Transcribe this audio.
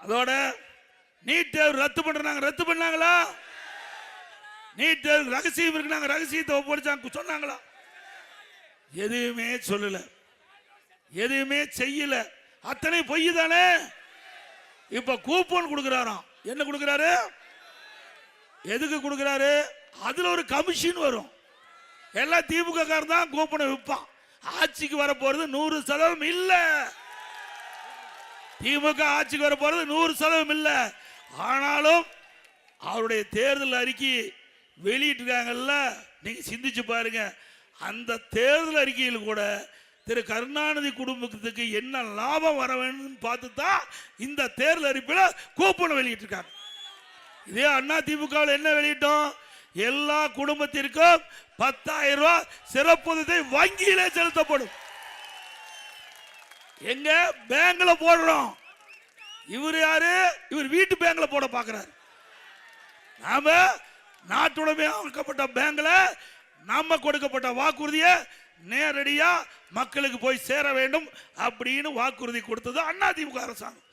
அதோட நீட் தேர்வு ரத்து பண்றாங்க, ரத்து பண்ணாங்களா? நீட் தேர்வு ரகசியம் இருக்கு, ரகசியத்தை ஒப்படைச்சாங்க சொன்னாங்களா? எதுவுமே சொல்லல, எதுவுமே செய்யல, அத்தனை பொய் தானே. இப்ப கூப்பன் கொடுக்கிறாராம். என்ன கொடுக்கிறாரு? எதுக்கு கொடுக்கிறாரு? அதுல ஒரு கமிஷன் வரும். எல்லாம் திமுக காரன் தான் கூப்பனை விற்பான். ஆட்சிக்கு வர போறது 100% இல்ல. திமுக ஆட்சிக்கு வர போறது 100% இல்ல. ஆனாலும் அவருடைய தேர்தல் அறிக்கை வெளியிட்டிருக்காங்கல்ல, நீங்க சிந்திச்சு பாருங்க. அந்த தேர்தல் அறிக்கையில் கூட திரு கருணாநிதி குடும்பத்துக்கு என்ன லாபம் வர வேண்டும் பார்த்து தான் இந்த தேர்தல் அறிக்கையில் கூப்பனை வெளியிட்டிருக்காங்க. இதே அண்ணா திமுக என்ன வெளியிட்டோம்? எல்லா குடும்பத்திற்கும் 10,000 ரூபாய் சிறப்பு உதவி வங்கியிலே செலுத்தப்படும். எங்க பேங்க்ல போடுறோம். இவர் யாரு? இவர் வீட்டு பேங்க்ல போட பாக்குறாரு. நாம நாட்டுடைமையாக்கப்பட்ட பேங்க்ல நம்ம கொடுக்கப்பட்ட வாக்குறுதியை நேரடியா மக்களுக்கு போய் சேர வேண்டும் அப்படின்னு வாக்குறுதி கொடுத்தது அண்ணா திமுக அரசாங்கம்.